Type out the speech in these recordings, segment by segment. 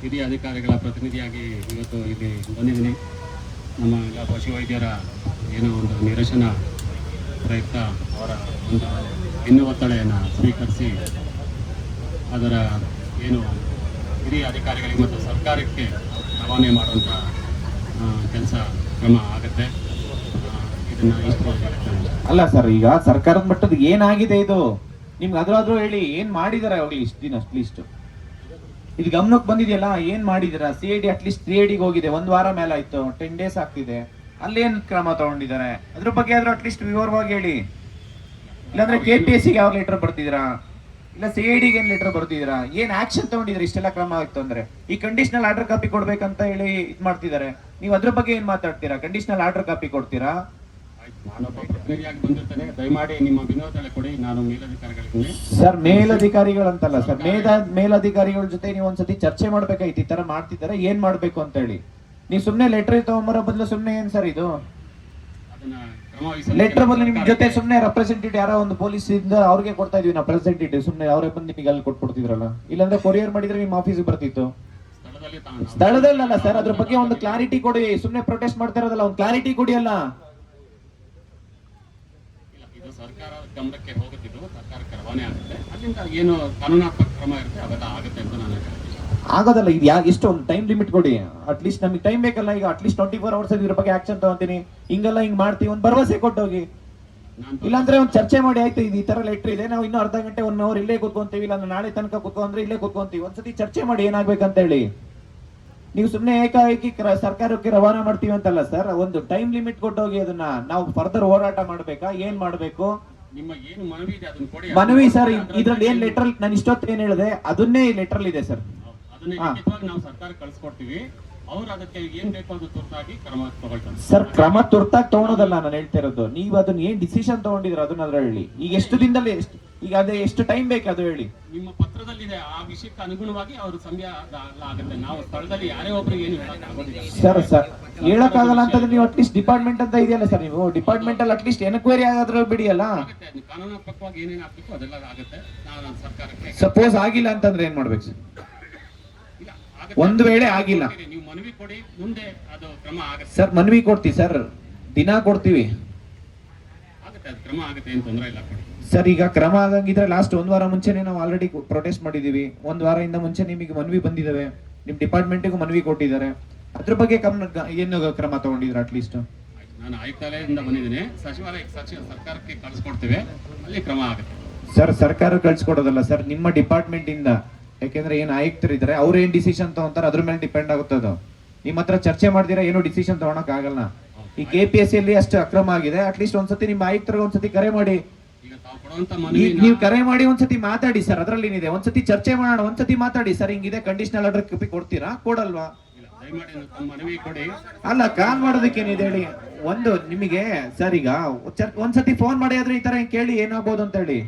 ಹಿರಿಯ ಅಧಿಕಾರಿಗಳ ಪ್ರತಿನಿಧಿಯಾಗಿ ಇವತ್ತು ಇಲ್ಲಿ ಬಂದಿದ್ದೀನಿ. ನಮ್ಮ ಎಲ್ಲ ಪಶುವೈದ್ಯರ ಏನೋ ಒಂದು ನಿರಸನ ಪ್ರಯುಕ್ತ ಅವರ ಒಂದು ಬೆನ್ನು ಒತ್ತಡೆಯನ್ನು ಸ್ವೀಕರಿಸಿ ಅದರ ಏನು ಹಿರಿಯ ಅಧಿಕಾರಿಗಳಿಗೆ ಮತ್ತು ಸರ್ಕಾರಕ್ಕೆ ರವಾನೆ ಮಾಡುವಂಥ ಕೆಲಸ ಕ್ರಮ ಆಗುತ್ತೆ. ಇದನ್ನು ಇಷ್ಟು ಅಲ್ಲ ಸರ್, ಈಗ ಸರ್ಕಾರದ ಮಟ್ಟದ ಏನಾಗಿದೆ ಇದು ನಿಮ್ಗೆ ಅದ್ರಾದ್ರೂ ಹೇಳಿ, ಏನ್ ಮಾಡಿದಾರೆ ಅವಾಗಲಿ ಇಷ್ಟು ದಿನ ಅಟ್ಲೀಸ್ಟ್ ಇದು ಗಮನಕ್ಕೆ ಬಂದಿದೆಯಲ್ಲ, ಏನ್ ಮಾಡಿದಾರ? CID ಅಟ್ಲೀಸ್ಟ್ 3Dಗೆ ಹೋಗಿದೆ, 1 ವಾರ ಮೇಲೆ ಆಯ್ತು, 10 days ಆಗ್ತಿದೆ. ಅಲ್ಲೇನ್ ಕ್ರಮ ತಗೊಂಡಿದ್ದಾರೆ ಅದ್ರ ಬಗ್ಗೆ ಆದ್ರೂ ಅಟ್ಲೀಸ್ಟ್ ವಿವರವಾಗಿ ಹೇಳಿ. ಇಲ್ಲಾಂದ್ರೆ KPSCಗೆ ಯಾವ ಲೆಟರ್ ಬರ್ತಿದ್ದೀರಾ, ಇಲ್ಲ CIDಗೆ ಏನ್ ಲೆಟರ್ ಬರ್ತಿದ್ದೀರಾ, ಏನ್ ಆಕ್ಷನ್ ತಗೊಂಡಿದ್ರೆ ಇಷ್ಟೆಲ್ಲ ಕ್ರಮ ಆಯ್ತು ಅಂದ್ರೆ? ಈ ಕಂಡೀಷನಲ್ ಆರ್ಡರ್ ಕಾಪಿ ಕೊಡ್ಬೇಕಂತ ಹೇಳಿ ಇದ್ ಮಾಡ್ತಿದ್ದಾರೆ. ನೀವು ಅದ್ರ ಬಗ್ಗೆ ಏನ್ ಮಾತಾಡ್ತೀರಾ? ಕಂಡೀಷನಲ್ ಆರ್ಡರ್ ಕಾಪಿ ಕೊಡ್ತೀರಾ? ನಾನೊಬ್ಬ ಪ್ರತಿನಿಧಿಯಾಗಿ ಬಂದಿರ್ತೇನೆ, ದಯಮಾಡಿ ನಿಮ್ಮ ವಿನೋದನೆ ಕೊಡಿ. ನಾನು ಮೇಲಧಿಕಾರಿಗಳಿಗೆ ಸರ್, ಮೇಲಧಿಕಾರಿಗಳಂತಲ್ಲ ಸರ್, ಮೇಲಧಿಕಾರಿಗಳ ಜೊತೆ ನೀವು ಒಂದ್ಸತಿ ಚರ್ಚೆ ಮಾಡ್ಬೇಕಾಯ್ತು. ಈ ತರ ಮಾಡ್ತಿದ್ದಾರೆ, ಏನ್ ಮಾಡ್ಬೇಕು ಅಂತ ಹೇಳಿ. ನೀವು ಸುಮ್ನೆ ಲೆಟರ್ ತಗೊಂಬರೋ ಬದಲು ಸುಮ್ನೆ ಏನ್ ಸರ್ ಇದು ಲೆಟರ್ ಬದಲು ನಿಮ್ ಜೊತೆ ಸುಮ್ನೆ ರೆಪ್ರೆಸೆಂಟೇಟಿವ್ ಯಾರೋ ಒಂದು ಪೊಲೀಸ್ ಇಂದ ಅವ್ರಿಗೆ ಕೊಡ್ತಾ ಇದೀವಿ ನಾವು ರೆಪ್ರೆಸೆಂಟೇಟಿವ್, ಸುಮ್ನೆ ಅವರೇ ಬಂದು ನಿಮಗೆ ಅಲ್ಲಿ ಕೊಟ್ಬಿಡ್ತಿದ್ರಲ್ಲ. ಇಲ್ಲಾಂದ್ರೆ ಕೊರಿಯರ್ ಮಾಡಿದ್ರೆ ನಿಮ್ಮ ಆಫೀಸಿಗೆ ಬರ್ತಿತ್ತು. ಸ್ಥಳದಲ್ಲ ಸರ್, ಅದ್ರ ಬಗ್ಗೆ ಒಂದು ಕ್ಲಾರಿಟಿ ಕೊಡಿ. ಸುಮ್ನೆ ಪ್ರೊಟೆಸ್ಟ್ ಮಾಡ್ತಾ ಇರೋದಲ್ಲ, ಒಂದು ಕ್ಲಾರಿಟಿ ಕೊಡಿ. ಅಲ್ಲ ಸರ್ಕಾರ ಗಮನಕ್ಕೆ ಹೋಗುತ್ತಿದ್ದು ಸರ್ಕಾರಕ್ಕೆ ರವಾನೆ ಆಗುತ್ತೆ, ಅಲ್ಲಿಂದ ಏನು ಕಾನೂನಾತ್ಮಕ ಕ್ರಮ ಇರುತ್ತೆ ಅವೆಲ್ಲ ಆಗುತ್ತೆ ಅಂತ ನಾನು ಆಗೋದಲ್ಲ. ಇದು ಎಷ್ಟು ಒಂದು ಟೈಮ್ ಲಿಮಿಟ್ ಕೊಡಿ. ಅಟ್ಲೀಸ್ಟ್ ನಮಗೆ ಟೈಮ್ ಬೇಕಲ್ಲ. ಈಗ ಅಟ್ಲೀಸ್ಟ್ 24 hours ಇದ್ರ ಬಗ್ಗೆ ಆಕ್ಷನ್ ತಗೊಂತೀನಿ, ಹಿಂಗೆಲ್ಲ ಹಿಂಗ್ ಮಾಡ್ತೀವಿ, ಒಂದು ಭರವಸೆ ಕೊಟ್ಟೋಗಿ. ಇಲ್ಲಾಂದ್ರೆ ಒಂದು ಚರ್ಚೆ ಮಾಡಿ, ಆಯ್ತು ಇದು ಈ ತರ ಲೆಟರ್ ಇದೆ, ನಾವು ಇನ್ನೂ ಅರ್ಧ ಗಂಟೆ 1 hour ಇಲ್ಲೇ ಕೂತ್ಕೊಂತೀವಿ, ಇಲ್ಲ ನಾಳೆ ತನಕ ಕೂತ್ಕೊಂಡ್ರೆ ಇಲ್ಲೇ ಕೂತ್ಕೊಂತೀವಿ. ಒಂದ್ಸತಿ ಚರ್ಚೆ ಮಾಡಿ ಏನಾಗ್ಬೇಕಂತ ಹೇಳಿ. ನೀವು ಸುಮ್ನೆ ಏಕಾಏಕಿ ಸರ್ಕಾರಕ್ಕೆ ರವಾನಾ ಮಾಡ್ತೀವಿ ಅಂತಲ್ಲ ಸರ್, ಒಂದು ಟೈಮ್ ಲಿಮಿಟ್ ಕೊಟ್ಟೋಗಿ. ಅದನ್ನ ನಾವು ಫರ್ದರ್ ಹೋರಾಟ ಮಾಡ್ಬೇಕಾ, ಏನ್ ಮಾಡ್ಬೇಕು? ನಿಮ್ಮ ಏನು ಮನವಿ ಇದೆ ಅದನ್ನ ಕೊಡಿ. ಮನವಿ ಸರ್, ಇದ್ರಲ್ಲಿ ಏನ್ ಲೆಟರ್ ನಾನು ಇಷ್ಟೊತ್ತು ಏನ್ ಹೇಳಿದೆ ಅದನ್ನೇ ಈ ಲೆಟರ್ ಇದೆ ಸರ್. ಅದನ್ನೇ ನಾವು ಸರ್ಕಾರಕ್ಕೆ ಕಳಿಸ್ಕೊಡ್ತೀವಿ. ಅವ್ರು ಅದಕ್ಕೆ ಏನ್ ಬೇಕು ಅದು ತುರ್ತಾಗಿ ಕ್ರಮ ತಗೊಳ್ತಾರೆ ಸರ್. ಕ್ರಮ ತುರ್ತಾಗಿ ತಗೊಳೋದಲ್ಲ ನಾನು ಹೇಳ್ತಾ ಇರೋದು. ನೀವು ಅದನ್ನ ಏನ್ ಡಿಸಿಷನ್ ತಗೊಂಡಿದ್ರ ಅದನ್ನ ಅದ್ರ ಹೇಳಿ. ಈಗ ಎಷ್ಟು ದಿನದಲ್ಲಿ ಈಗ ಅದೇ ಎಷ್ಟು ಟೈಮ್ ಬೇಕು ಅದು ಹೇಳಿ. ನಿಮ್ಮ ಪತ್ರದಲ್ಲಿದೆ, ಆ ವಿಷಯಕ್ಕೆ ಅನುಗುಣವಾಗಿ ಅವರು ಸಮಯ ಆಗುತ್ತೆ. ನಾವು ಸ್ಥಳದಲ್ಲಿ ಯಾರೇ ಒಬ್ರಿಗೆ ಏನು ಹೇಳಕ್ ಆಗೋದಿಲ್ಲ ಸರ್. ಹೇಳಕ್ಕಾಗಲ್ಲ ಅಂತಂದ್ರೆ ನೀವು ಅಟ್ಲೀಸ್ಟ್ ಡಿಪಾರ್ಟ್ಮೆಂಟ್ ಅಂತ ಇದೆಯಲ್ಲ ಸರ್, ನೀವು ಡಿಪಾರ್ಟ್ಮೆಂಟ್ ಅಲ್ಲಿ ಅಟ್ಲೀಸ್ಟ್ ಎನ್ಕ್ವೈರಿ ಆಗಾದ್ರೂ ಬಿಡಿಯಲ್ಲ. ಕಾನೂನಾತ್ಮಕವಾಗಿ ಏನೇನು ಆಗ್ಬೇಕು ಅದೆಲ್ಲ ಆಗುತ್ತೆ. ನಾವು ಸರ್ಕಾರಕ್ಕೆ ಸಪೋಸ್ ಆಗಿಲ್ಲ ಅಂತಂದ್ರೆ ಏನ್ ಮಾಡ್ಬೇಕು ಸರ್? ಒಂದು ವೇಳೆ ಆಗಿಲ್ಲ, ನೀವು ಮನವಿ ಕೊಡಿ, ಮುಂದೆ ಅದು ಕ್ರಮ ಆಗುತ್ತೆ ಸರ್. ಮನವಿ ಕೊಡ್ತೀವಿ ಸರ್, ದಿನ ಕೊಡ್ತೀವಿ, ಆಗುತ್ತೆ ಅದು ಕ್ರಮ ಆಗುತ್ತೆ, ಏನು ತೊಂದರೆ ಇಲ್ಲ ಕೊಡಿ ಸರ್. ಈಗ ಕ್ರಮ ಆಗಂಗಿದ್ರೆ ಲಾಸ್ಟ್ 1 ವಾರ ಮುಂಚೆನೆ ನಾವು ಆಲ್ರೆಡಿ ಪ್ರೊಟೆಸ್ಟ್ ಮಾಡಿದೀವಿ. 1 ವಾರದಿಂದ ಮುಂಚೆ ನಿಮಗೆ ಮನವಿ ಬಂದಿದ್ದಾವೆ, ನಿಮ್ ಡಿಪಾರ್ಟ್ಮೆಂಟ್ಗೂ ಮನವಿ ಕೊಟ್ಟಿದ್ದಾರೆ. ಅದ್ರ ಬಗ್ಗೆ ಏನು ಕ್ರಮ ತಗೊಂಡಿದ್ರೆ ಅಟ್ಲೀಸ್ಟ್? ನಾನು ಆಯುಕ್ತಾಲಯದಿಂದ ಬಂದಿದ್ದೀನಿ, ಸರ್ಕಾರಕ್ಕೆ ಕಳಿಸ್ಕೊಡ್ತೇವೆ, ಅಲ್ಲಿ ಕ್ರಮ ಆಗುತ್ತೆ ಸರ್. ಸರ್ಕಾರ ಕಳ್ಸಿಕೊಡೋದಲ್ಲ ಸರ್, ನಿಮ್ಮ ಡಿಪಾರ್ಟ್ಮೆಂಟ್ ಇಂದ. ಯಾಕೆಂದ್ರೆ ಏನ್ ಆಯುಕ್ತರಿದ್ದಾರೆ, ಅವ್ರು ಏನ್ ಡಿಸಿಷನ್ ತಗೊಂತಾರೆ ಅದ್ರ ಮೇಲೆ ಡಿಪೆಂಡ್ ಆಗುತ್ತದು. ನಿಮ್ಮ ಹತ್ರ ಚರ್ಚೆ ಮಾಡಿದಿರಾ ಏನು ಡಿಸಿಷನ್ ತಗೊಳಕ್ ಆಗಲ್ಲ. ಈ KPSC ಅಲ್ಲಿ ಅಷ್ಟು ಅಕ್ರಮ ಆಗಿದೆ. ಅಟ್ಲೀಸ್ಟ್ ಒಂದ್ಸತಿ ನಿಮ್ಮ ಆಯುಕ್ತರಿಗೆ ಒಂದ್ಸತಿ ಕರೆ ಮಾಡಿ, ನೀವು ಕರೆ ಮಾಡಿ ಒಂದ್ಸತಿ ಮಾತಾಡಿ ಸರ್. ಅದ್ರಲ್ಲಿ ಏನಿದೆ, ಒಂದ್ಸತಿ ಚರ್ಚೆ ಮಾಡೋಣ, ಒಂದ್ಸತಿ ಮಾತಾಡಿ ಸರ್. ಹಿಂಗಿದೆ ಕಂಡೀಷನಲ್ ಆರ್ಡರ್ ಕಾಪಿ ಕೊಡ್ತೀರಾ, ಕೊಡಲ್ವಾ? ಅಲ್ಲ, ಕಾಲ್ ಮಾಡೋದಕ್ಕೆ ಏನಿದೆ ಹೇಳಿ. ಒಂದು ನಿಮಗೆ ಸರ್, ಈಗ ಒಂದ್ಸತಿ ಫೋನ್ ಮಾಡಿ ಆದ್ರೆ ಈ ತರ ಕೇಳಿ ಏನಾಗ್ಬೋದು ಅಂತ ಹೇಳಿ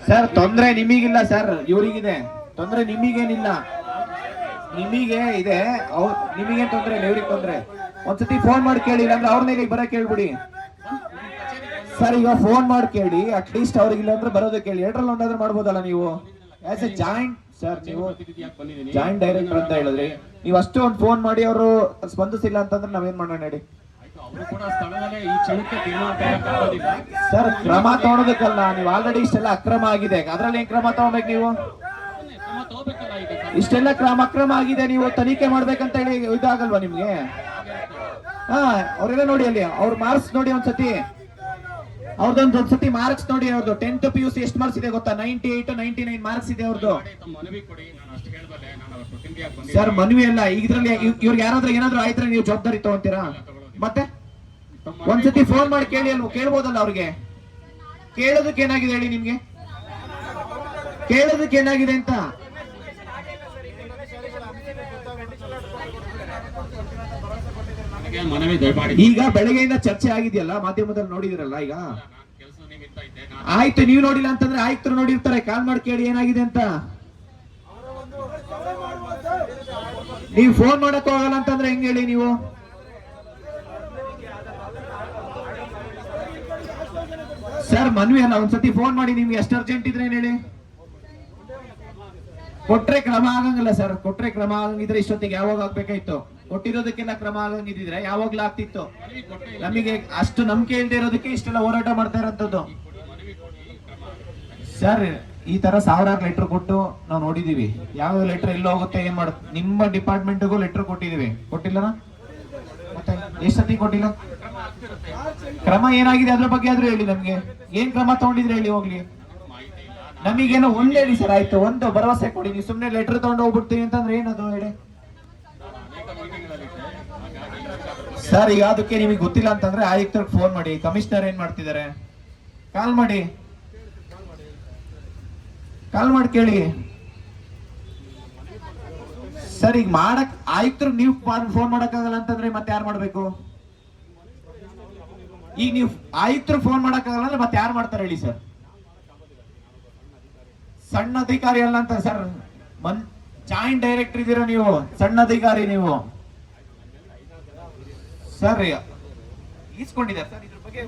ಸರ್. ತೊಂದ್ರೆ ನಿಮಗಿಲ್ಲ ಸರ್, ಇವ್ರಿಗಿದೆ ತೊಂದ್ರೆ, ನಿಮಗೇನಿಲ್ಲ. ನಿಮಗೆ ಇದೆ, ನಿಮಗೇನ್ ತೊಂದ್ರೆ ಇಲ್ಲ, ಇವ್ರಿಗೆ ತೊಂದ್ರೆ. ಒಂದ್ಸತಿ ಫೋನ್ ಮಾಡಿ ಕೇಳಿ, ಇಲ್ಲಾಂದ್ರೆ ಅವ್ರನ್ನ ಈಗ ಬರಕ್ ಕೇಳ್ಬಿಡಿ ಸರ್. ಈಗ ಫೋನ್ ಮಾಡಿ ಕೇಳಿ, ಅಟ್ಲೀಸ್ಟ್ ಅವ್ರಿಗೆ ಇಲ್ಲ ಅಂದ್ರೆ ಬರೋದಕ್ಕೆ ಕೇಳಿ. ಎರಡರಲ್ಲಿ ಒಂದಾದ್ರೂ ಮಾಡ್ಬೋದಲ್ಲ ನೀವು ಆಸ್ ಎ ಜಾಯಿಂಟ್ ಸರ್. ನೀವು ಜಾಯಿಂಟ್ ಡೈರೆಕ್ಟರ್ ಅಂತ ಹೇಳಿದ್ರಿ, ನೀವು ಅಷ್ಟು ಒಂದು ಫೋನ್ ಮಾಡಿ ಅವರು ಸ್ಪಂದಿಸಿಲ್ಲ ಅಂತಂದ್ರೆ ನಾವೇನ್ ಮಾಡೋಣ ಹೇಳಿ ಸರ್. ಕ್ರಮ ತಗೊಳೋದಕ್ಕಲ್ಲ, ನೀವು ಆಲ್ರೆಡಿ ಇಷ್ಟೆಲ್ಲ ಅಕ್ರಮ ಆಗಿದೆ, ಅದ್ರಲ್ಲಿ ಏನ್ ಕ್ರಮ ತಗೋಬೇಕು ನೀವು? ಇಷ್ಟೆಲ್ಲ ಅಕ್ರಮ ಆಗಿದೆ, ನೀವು ತನಿಖೆ ಮಾಡ್ಬೇಕಂತ ಹೇಳಿ ಇದಾಗಲ್ವಾ ನಿಮ್ಗೆ? ಅವ್ರೆಲ್ಲ ನೋಡಿ, ಅಲ್ಲಿ ಅವ್ರ ಮಾರ್ಕ್ಸ್ ನೋಡಿ ಒಂದ್ಸತಿ, ಒಂದ್ಸತಿ ಮಾರ್ಕ್ಸ್ ನೋಡಿ. ಅವ್ರದ್ದು 10th PUC ಎಷ್ಟು ಮಾರ್ಕ್ಸ್ ಇದೆ ಗೊತ್ತಾ? 98 99 ಮಾರ್ಕ್ಸ್ ಇದೆ ಅವ್ರದ್ದು ಸರ್. ಮನವಿ ಅಲ್ಲ, ಇದ್ರಲ್ಲಿ ಇವ್ರಿಗೆ ಯಾರಾದ್ರೂ ಏನಾದ್ರು ಆಯ್ತಾರೆ ನೀವು ಜವಾಬ್ದಾರಿ ತಗೊಂತೀರಾ? ಮತ್ತೆ ಒಂದ್ಸತಿ ಫೋನ್ ಮಾಡಿ ಕೇಳಿ, ಅಲ್ವ ಕೇಳ್ಬೋದಲ್ಲ ಅವ್ರಿಗೆ. ಕೇಳೋದಕ್ಕೆ ಏನಾಗಿದೆ ಹೇಳಿ, ನಿಮ್ಗೆ ಕೇಳೋದಕ್ಕೆ ಏನಾಗಿದೆ ಅಂತ? ಈಗ ಬೆಳಗ್ಗೆಯಿಂದ ಚರ್ಚೆ ಆಗಿದೆಯಲ್ಲ, ಮಾಧ್ಯಮದಲ್ಲಿ ನೋಡಿದಿರಲ್ಲ. ಈಗ ಆಯ್ತು, ನೀವು ನೋಡಿಲ್ಲ ಅಂತಂದ್ರೆ ಆಯುಕ್ತರು ನೋಡಿರ್ತಾರೆ, ಕಾಲ್ ಮಾಡಿ ಕೇಳಿ ಏನಾಗಿದೆ ಅಂತ. ನೀವು ಫೋನ್ ಮಾಡಕ್ ಹೋಗಲ್ಲ ಅಂತಂದ್ರೆ ಹೆಂಗ್ ಹೇಳಿ ನೀವು? ಸರ್ ಮನವಿ ಅಲ್ಲ, ಒಂದ್ಸತಿ ಫೋನ್ ಮಾಡಿ, ನಿಮ್ಗೆ ಎಷ್ಟು ಅರ್ಜೆಂಟ್ ಇದ್ರೆ ಹೇಳಿ. ಕೊಟ್ರೆ ಕ್ರಮ ಆಗಂಗಿಲ್ಲ ಸರ್, ಕೊಟ್ರೆ ಕ್ರಮ ಆಗಂಗಿದ್ರೆ ಇಷ್ಟೊತ್ತಿಗೆ ಯಾವಾಗ ಆಗ್ಬೇಕಾಯ್ತು? ಕೊಟ್ಟಿರೋದಕ್ಕೆಲ್ಲ ಕ್ರಮ ಆಗಂಗಿದ್ರೆ ಯಾವಾಗ್ಲೂ ಆಗ್ತಿತ್ತು. ನಮಗೆ ಅಷ್ಟು ನಂಬಿಕೆ ಇಲ್ಲದೆ ಇರೋದಕ್ಕೆ ಇಷ್ಟೆಲ್ಲ ಹೋರಾಟ ಮಾಡ್ತಾ ಇರೋಂಥದ್ದು ಸರ್. ಈ ತರ ಸಾವಿರಾರು ಲೆಟರ್ ಕೊಟ್ಟು ನಾವು ನೋಡಿದೀವಿ. ಯಾವ ಲೆಟರ್ ಎಲ್ಲಿ ಹೋಗುತ್ತೆ, ಏನ್ ಮಾಡುತ್ತೆ. ನಿಮ್ಮ ಡಿಪಾರ್ಟ್ಮೆಂಟ್ಗೂ ಲೆಟರ್ ಕೊಟ್ಟಿದೀವಿ, ಕೊಟ್ಟಿಲ್ಲನಾ? ಮತ್ತೆ ಎಷ್ಟೊತ್ತಿ ಕೊಟ್ಟಿಲ್ಲ? ಕ್ರಮ ಏನಾಗಿದೆ ಅದ್ರ ಬಗ್ಗೆ ಆದ್ರೂ ಹೇಳಿ ನಮ್ಗೆ. ಏನ್ ಕ್ರಮ ತಗೊಂಡಿದ್ರೆ ಹೇಳಿ ಹೋಗ್ಲಿ. ನಮಗೇನೋ ಒಂದ್ ಹೇಳಿ ಸರ್, ಆಯ್ತು ಒಂದು ಭರವಸೆ ಕೊಡಿ. ನೀವು ಸುಮ್ನೆ ಲೆಟರ್ ತಗೊಂಡು ಹೋಗ್ಬಿಡ್ತೀವಿ ಅಂತಂದ್ರೆ ಏನದು ಹೇಳಿ ಸರ್. ಈಗ ಅದಕ್ಕೆ ನಿಮಗೆ ಗೊತ್ತಿಲ್ಲ ಅಂತಂದ್ರೆ ಆಯುಕ್ತರಿಗೆ ಫೋನ್ ಮಾಡಿ. ಕಮಿಷನರ್ ಏನ್ ಮಾಡ್ತಿದ್ದಾರೆ, ಕಾಲ್ ಮಾಡಿ ಕೇಳಿ ಸರ್. ಈಗ ಮಾಡಕ್ ಆಯುಕ್ತರು ನೀವು ಫೋನ್ ಮಾಡಕ್ಕಾಗಲ್ಲ ಅಂತಂದ್ರೆ ಮತ್ತೆ ಯಾರು ಮಾಡ್ಬೇಕು? ಈಗ ನೀವು ಆಯುಕ್ತರು ಫೋನ್ ಮಾಡಕ್ಕಾಗಲ್ಲ ಅಂದ್ರೆ ಮತ್ತೆ ಯಾರು ಮಾಡ್ತಾರೆ ಹೇಳಿ ಸರ್? ಸಣ್ಣ ಅಧಿಕಾರಿ ಅಲ್ಲ ಅಂತ ಸರ್, ಜಾಯಿಂಟ್ ಡೈರೆಕ್ಟರ್ ಇದೀರ ನೀವು, ಸಣ್ಣ ಅಧಿಕಾರಿ ನೀವು ಸರ್. ಈಸ್ಕೊಂಡಿದ್ದಾರೆ ಸರ್ ಇದ್ರ ಬಗ್ಗೆ.